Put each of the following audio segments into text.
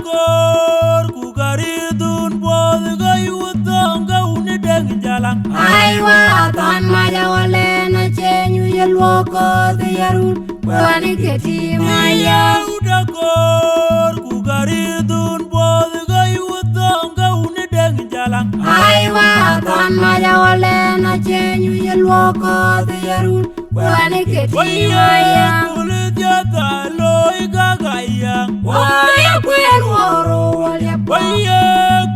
kor ku garidun bod ga yudong ga unideng jalang. Aiwa ton majawale na chenyu yelwoko the yarul wani keti maya. Uda kor ku garidun bod ga yudong ga unideng jalang. Aiwa ton majawale na chenyu yelwoko the yarul wani keti maya. Kulit jata loy gagayang. Waya kwen woro waya Waya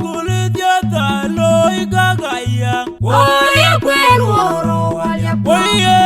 kulit jata loy gagayang. Waya kwen woro waya Waya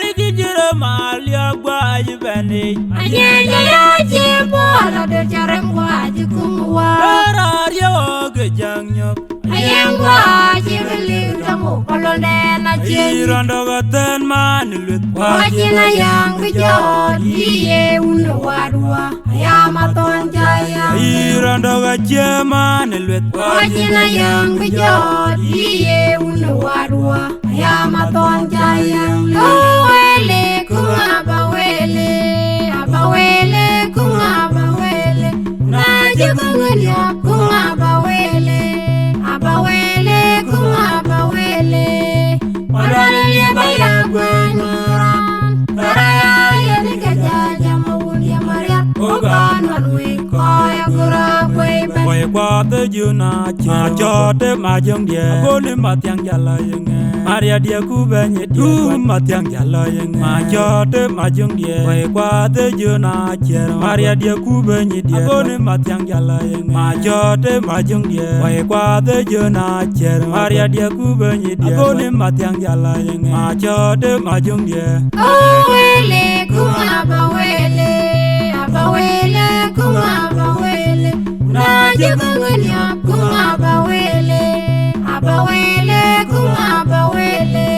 niki jira malia gwa jibani. Anyenya ya jimbo la de jarem waji kumwa. Araria oge jangyok. Ayengwa jibili tamu palone na chenyu. Irondo gaten manilut. Wajina yang bijot iye unu wadua ayama tonjaya. Irondo gache manilut. Wajina yang bijot iye unu wadua ayama tonjaya. Awele kumabawele abawele kumabawele najikungunya kumabawele abawele kumabawele Marale bayagwenuran Taraya yenikajaja mawulia maria Ogan wanui koya gura kweben Koy kwate juna cha chote majong dia Goni matyang jala yenge Maria dia kubenye dia matyang jala yenge Ma chote majong dia Koy kwate juna cha Maria dia kubenye dia Goni matyang jala yenge Ma chote majong dia Koy kwate juna cha Maria dia kubenye dia Goni matyang jala yenge Ma chote majong dia Awele kumabawele abawele kumabawele najikungunya kumabawele abawele kumabawele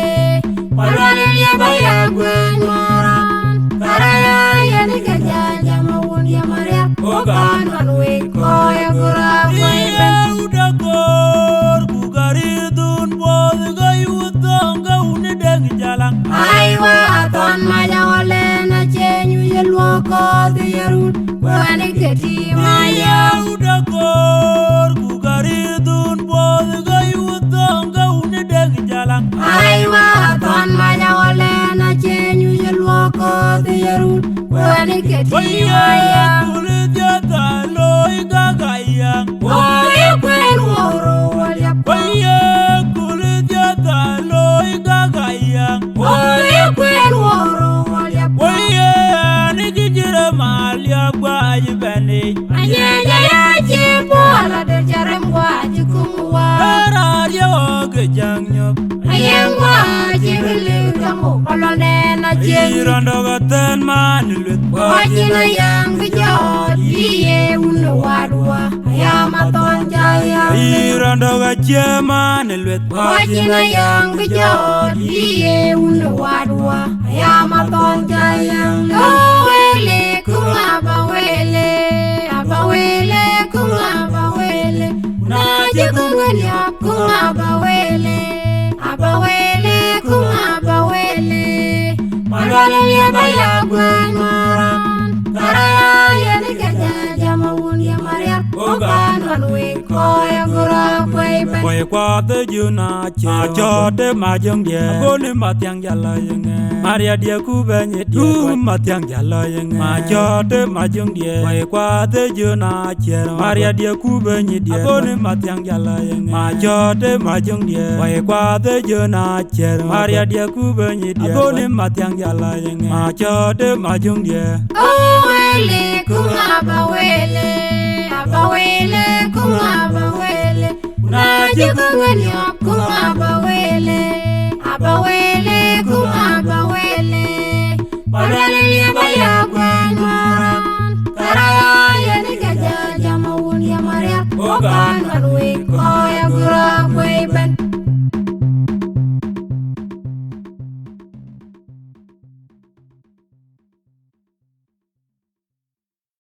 Marale bayagwenuran Taraya yenikajaja mawulia maria Ogan wanui koya gura kweben Uda kor ku garidun bod ga yudong ga unideng jalang. Aiwa ton majawale na chenyu yelwoko the yarul wani keti maya. Uda kor ku garidun bod ga yudong ga unideng jalang. Aiwa ton majawale na chenyu yelwoko the yarul wani keti maya. Kulit jata loy gagayang. Waya kwen woro waya Waya kulit jata loy gagayang. Waya kwen woro waya Waya niki jira malia gwa jibani. Anyenya ya jimbo la de jarem waji kumwa. Araria oge jangyok. Ayengwa jibili tamu palone na chenyu. Irondo gaten manilut. Wajina yang bijot iye unu wadua ayama tonjaya. Irondo gache manilut. Wajina yang bijot iye unu wadua ayama tonjaya. Awele kumabawele abawele kumabawele najikungunya kumabawele abawele kumabawele Marale bayagwenuran Taraya yenikajaja mawulia maria Ogan wanui koya gura kweben Koy kwate juna cha chote majong dia Goni matyang jala yenge Maria dia kubenye dia matyang jala yenge Ma chote majong dia Koy kwate juna cha Maria dia kubenye dia Goni matyang jala yenge Ma chote majong dia Koy kwate juna cha Maria dia kubenye dia Goni matyang jala yenge Ma chote majong dia Awele kumabawele abawele kumabawele najikungunya kumabawele abawele kumabawele Marale bayagwenuran Taraya yenikajaja mawulia maria Ogan wanui koya